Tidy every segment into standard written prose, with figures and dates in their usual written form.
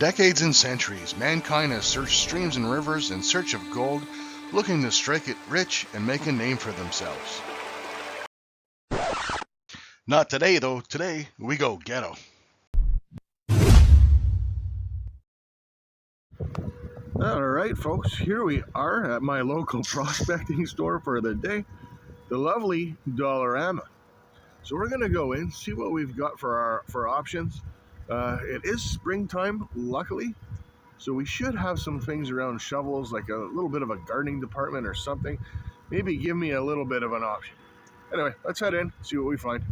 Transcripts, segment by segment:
decades and centuries, mankind has searched streams and rivers in search of gold, looking to strike it rich and make a name for themselves. Not today, though. Today, we go ghetto. Alright folks, here we are at my local prospecting store for the day, the lovely Dollarama. So we're going to go in, see what we've got for options. It is springtime, luckily, so we should have some things around shovels, like a little bit of a gardening department or something. Maybe give me a little bit of an option. Anyway, let's head in, see what we find.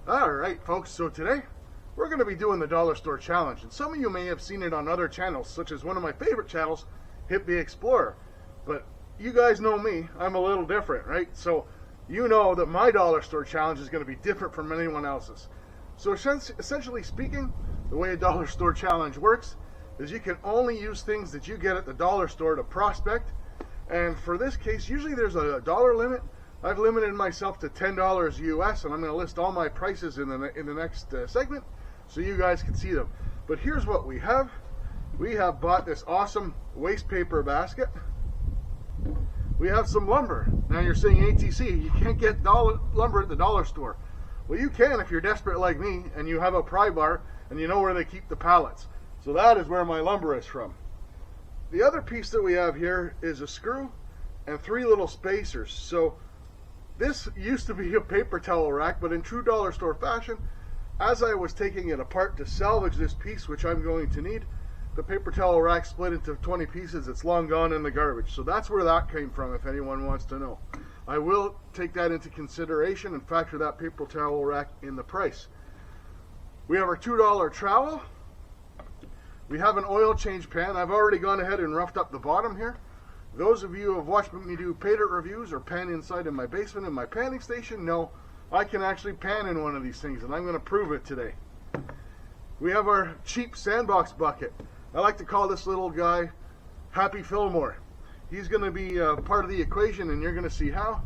Alright folks, so today we're going to be doing the Dollar Store Challenge, and some of you may have seen it on other channels, such as one of my favorite channels, Hit the Explorer. But you guys know me, I'm a little different, right? So you know that my Dollar Store Challenge is going to be different from anyone else's. So essentially speaking, the way a Dollar Store Challenge works is you can only use things that you get at the dollar store to prospect, and for this case, usually there's a dollar limit. I've limited myself to $10 US, and I'm going to list all my prices in the next segment so you guys can see them. But here's what we have. We have bought this awesome waste paper basket. We have some lumber. Now you're saying ATC, you can't get lumber at the dollar store. Well, you can if you're desperate like me and you have a pry bar and you know where they keep the pallets. So that is where my lumber is from. The other piece that we have here is a screw and 3 little spacers. So this used to be a paper towel rack, but in true dollar store fashion, as I was taking it apart to salvage this piece, which I'm going to need, the paper towel rack split into 20 pieces. It's long gone in the garbage. So that's where that came from, if anyone wants to know. I will take that into consideration and factor that paper towel rack in the price. We have our $2 trowel. We have an oil change pan. I've already gone ahead and roughed up the bottom here. Those of you who have watched me do pay dirt reviews or pan inside in my basement in my panning station know I can actually pan in one of these things, and I'm going to prove it today. We have our cheap sandbox bucket. I like to call this little guy Happy Fillmore. He's going to be part of the equation, and you're going to see how.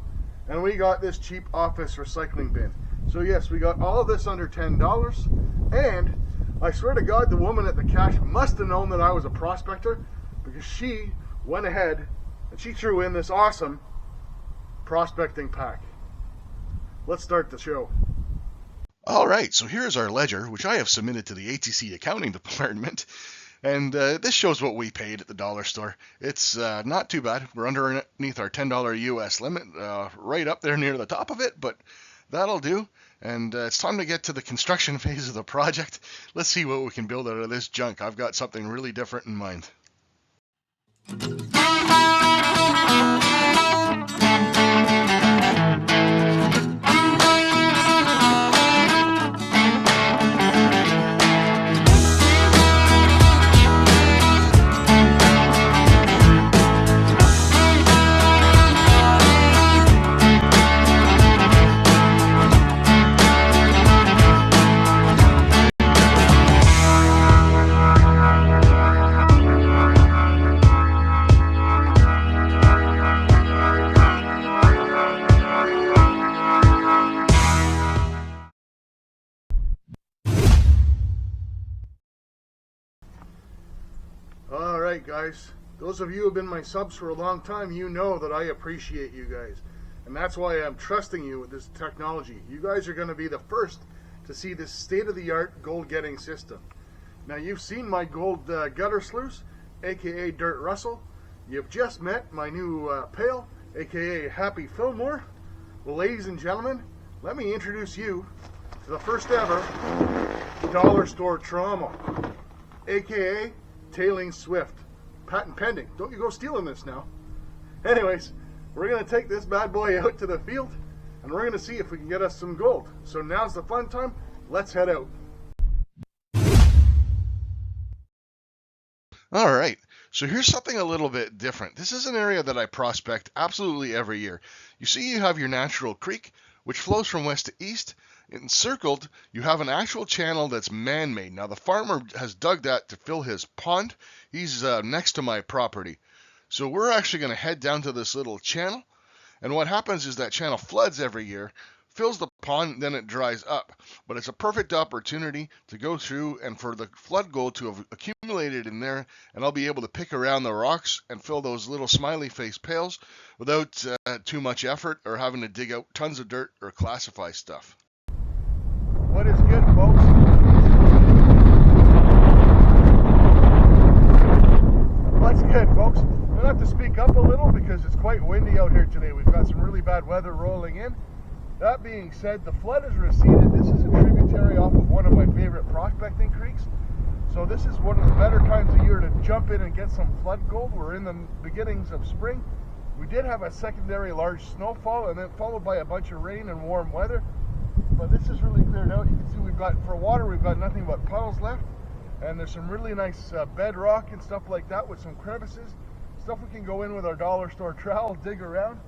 And we got this cheap office recycling bin. So yes, we got all of this under $10, and I swear to God, the woman at the cash must have known that I was a prospector, because she went ahead and she threw in this awesome prospecting pack. Let's start the show. Alright, so here's our ledger, which I have submitted to the ATC accounting department. And this shows what we paid at the dollar store. It's not too bad. We're underneath our $10 US limit, right up there near the top of it, but that'll do. And it's time to get to the construction phase of the project. Let's see what we can build out of this junk. I've got something really different in mind. Alright guys, those of you who have been my subs for a long time, you know that I appreciate you guys. And that's why I'm trusting you with this technology. You guys are going to be the first to see this state-of-the-art gold getting system. Now you've seen my gold gutter sluice, aka Dirt Russell. You've just met my new pail, aka Happy Fillmore. Well, ladies and gentlemen, let me introduce you to the first ever dollar store trauma, aka Tailing Swift. patent pending. Don't you go stealing this now. Anyways, we're going to take this bad boy out to the field, and we're going to see if we can get us some gold. So now's the fun time. Let's head out. All right, so here's something a little bit different. This is an area that I prospect absolutely every year. You see, you have your natural creek, which flows from west to east. Encircled, you have an actual channel that's man-made. Now, the farmer has dug that to fill his pond. He's next to my property. So we're actually going to head down to this little channel. And what happens is that channel floods every year, fills the pond, then it dries up. But it's a perfect opportunity to go through and for the flood gold to have accumulated in there, and I'll be able to pick around the rocks and fill those little smiley face pails without too much effort or having to dig out tons of dirt or classify stuff. What is good, folks? What's good, folks? I'm going to have to speak up a little because it's quite windy out here today. We've got some really bad weather rolling in. That being said, the flood has receded. This is a tributary off of one of my favorite prospecting creeks. So this is one of the better times of year to jump in and get some flood gold. We're in the beginnings of spring. We did have a secondary large snowfall and then followed by a bunch of rain and warm weather. But this is really cleared out. You can see for water, we've got nothing but puddles left. And there's some really nice bedrock and stuff like that with some crevices. Stuff we can go in with our dollar store trowel, dig around,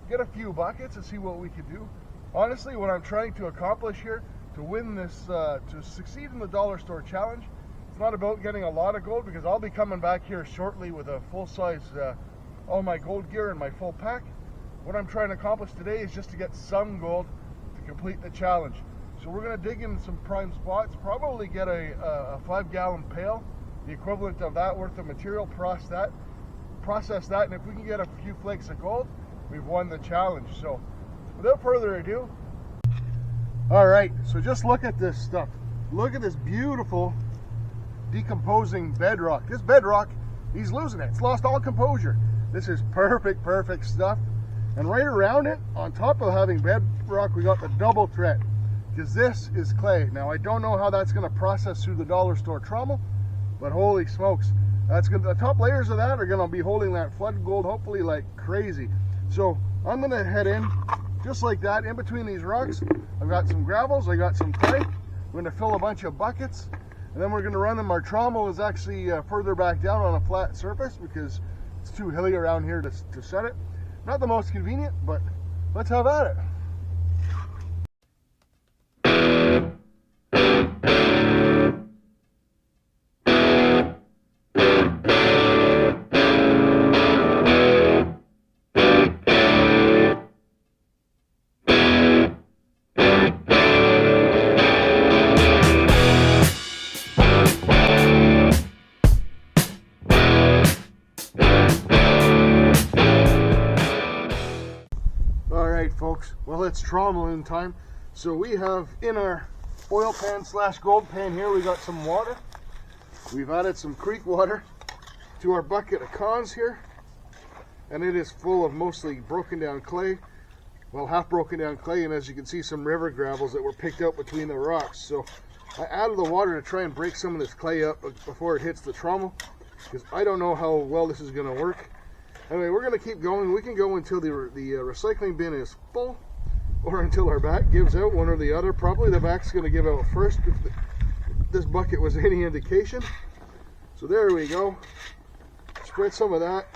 get a few buckets and see what we can do. Honestly, what I'm trying to accomplish here, to win this, to succeed in the dollar store challenge, it's not about getting a lot of gold, because I'll be coming back here shortly with a full-size, all my gold gear and my full pack. What I'm trying to accomplish today is just to get some gold to complete the challenge. So we're going to dig in some prime spots, probably get a 5-gallon pail, the equivalent of that worth of material, process that, and if we can get a few flakes of gold, we've won the challenge. So without further ado, all right, so just look at this stuff. Look at this beautiful decomposing bedrock. This bedrock, he's losing it. It's lost all composure. This is perfect stuff. And right around it, on top of having bedrock, we got the double threat, because this is clay. Now, I don't know how that's going to process through the dollar store trommel, but holy smokes, that's good. The top layers of that are going to be holding that flood gold hopefully like crazy. So I'm going to head in just like that. In between these rocks, I've got some gravels, I got some clay. We're going to fill a bunch of buckets, and then we're going to run them. Our trommel is actually further back down on a flat surface because it's too hilly around here to set it. Not the most convenient, but let's have at it. Folks, well, it's trommeling time. So we have in our oil pan slash gold pan here, we got some water. We've added some creek water to our bucket of cons here, and it is full of mostly broken down clay, well, half broken down clay, and as you can see, some river gravels that were picked up between the rocks. So I added the water to try and break some of this clay up before it hits the trommel, because I don't know how well this is going to work. Anyway, we're going to keep going. We can go until the recycling bin is full, or until our back gives out, one or the other. Probably the back's going to give out first if this bucket was any indication. So there we go. Spread some of that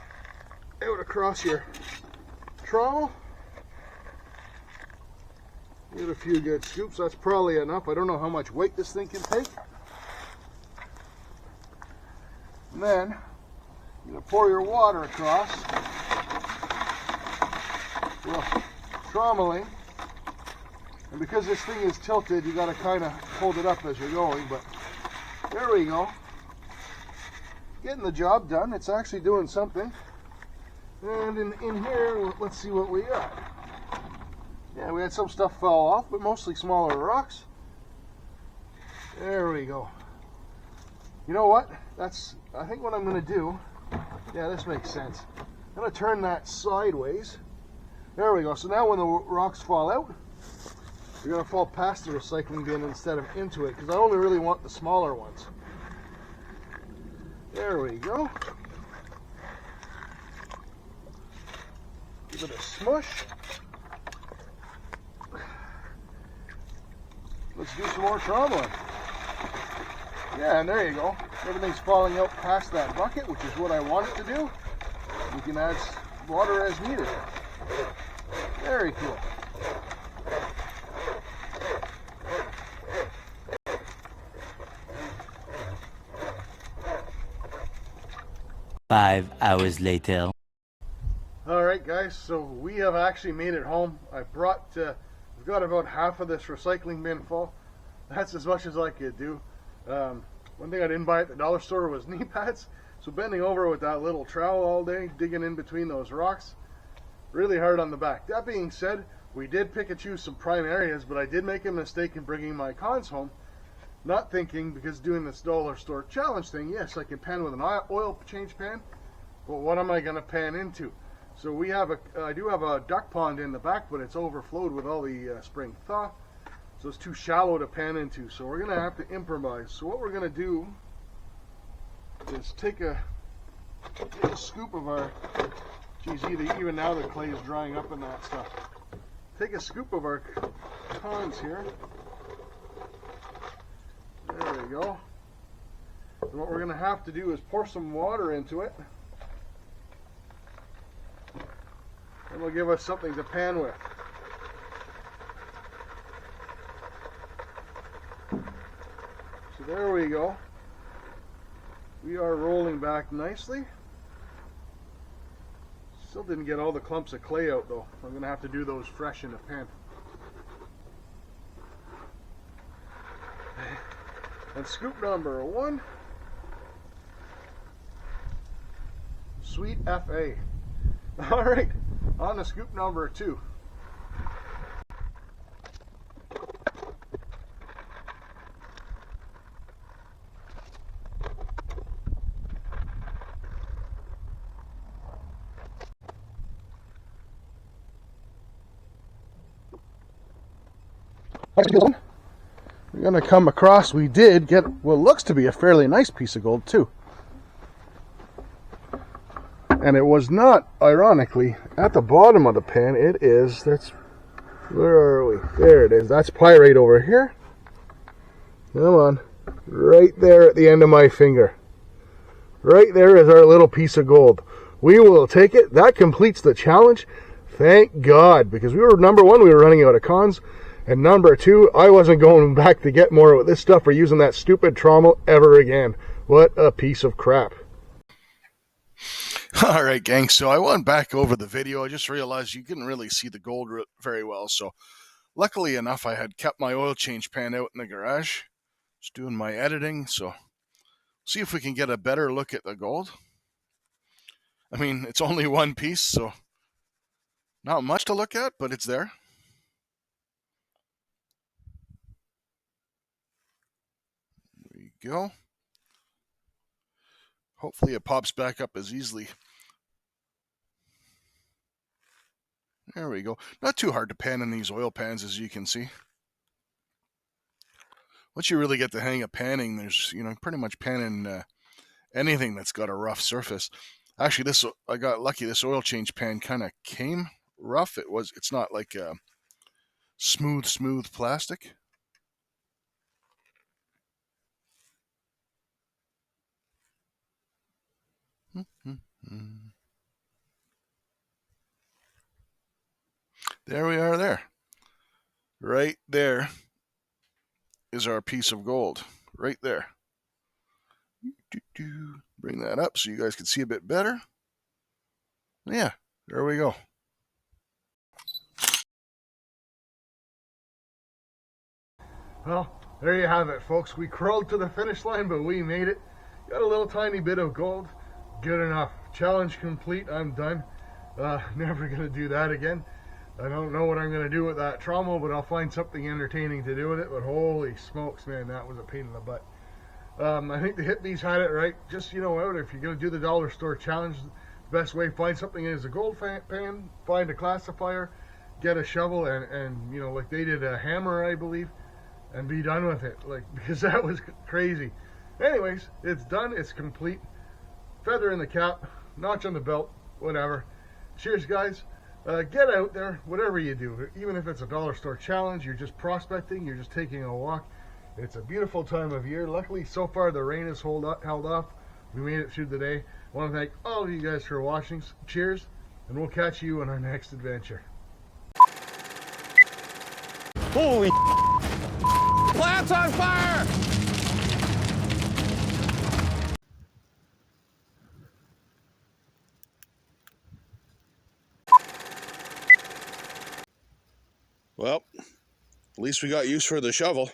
out across your trommel. Get a few good scoops. That's probably enough. I don't know how much weight this thing can take. And then you're going to pour your water across, well, trommeling, and because this thing is tilted, you got to kind of hold it up as you're going, but there we go. Getting the job done. It's actually doing something. And in here, let's see what we got. Yeah, we had some stuff fall off, but mostly smaller rocks. There we go. You know what? I think what I'm going to do, yeah, this makes sense. I'm going to turn that sideways. There we go. So now when the rocks fall out, they're going to fall past the recycling bin instead of into it, because I only really want the smaller ones. There we go. Give it a smush. Let's do some more troubling. Yeah, and there you go. Everything's falling out past that bucket, which is what I want it to do. We can add water as needed. Very cool. Five hours later. Alright guys, so we have actually made it home. I brought, we've got about half of this recycling bin full. That's as much as I could do. One thing I didn't buy at the dollar store was knee pads. So bending over with that little trowel all day, digging in between those rocks, really hard on the back. That being said, we did pick and choose some prime areas, but I did make a mistake in bringing my cons home. Not thinking, because doing this dollar store challenge thing, yes, I can pan with an oil change pan, but what am I going to pan into? So we have I do have a duck pond in the back, but it's overflowed with all the spring thaw, so it's too shallow to pan into. So we're going to have to improvise. So what we're going to do is take a scoop of our, geez, even now the clay is drying up and that stuff. Take a scoop of our cons here. There we go. And what we're going to have to do is pour some water into it. And it'll give us something to pan with. So there we go. We are rolling back nicely. Still didn't get all the clumps of clay out though. I'm going to have to do those fresh in the pan. And scoop number 1, sweet FA. All right, on to scoop number 2. We're going to come across, we did get what looks to be a fairly nice piece of gold too. And it was not, ironically, at the bottom of the pan. It is, where are we? There it is. That's pyrite over here. Come on. Right there at the end of my finger. Right there is our little piece of gold. We will take it. That completes the challenge. Thank God, because we were, number 1, we were running out of cons. And number 2, I wasn't going back to get more of this stuff or using that stupid trommel ever again. What a piece of crap. All right, gang. So I went back over the video. I just realized you couldn't really see the gold very well. So luckily enough, I had kept my oil change pan out in the garage. Just doing my editing. So see if we can get a better look at the gold. I mean, it's only one piece, so not much to look at, but it's there. There we go. Hopefully it pops back up as easily. There we go. Not too hard to pan in these oil pans, as you can see. Once you really get the hang of panning, there's, pretty much panning anything that's got a rough surface. Actually, I got lucky. This oil change pan kind of came rough. It's not like a smooth plastic. There we are there. Right there is our piece of gold. Right there. Bring that up so you guys can see a bit better. Yeah, there we go. Well, there you have it, folks. We crawled to the finish line, but we made it. Got a little tiny bit of gold. Good enough. Challenge complete. I'm done. Never going to do that again. I don't know what I'm going to do with that trommel, but I'll find something entertaining to do with it. But holy smokes, man, that was a pain in the butt. I think the hippies had it right. Just, if you're going to do the dollar store challenge, the best way, find something as a gold pan, find a classifier, get a shovel, and like they did, a hammer, I believe, and be done with it. Because that was crazy. Anyways, it's done. It's complete. Feather in the cap, notch on the belt, whatever. Cheers, guys. Get out there, whatever you do. Even if it's a dollar store challenge, you're just prospecting, you're just taking a walk. It's a beautiful time of year. Luckily, so far the rain has held off. We made it through the day. I want to thank all of you guys for watching. Cheers, and we'll catch you on our next adventure. Holy plant's on fire! Well, at least we got use for the shovel.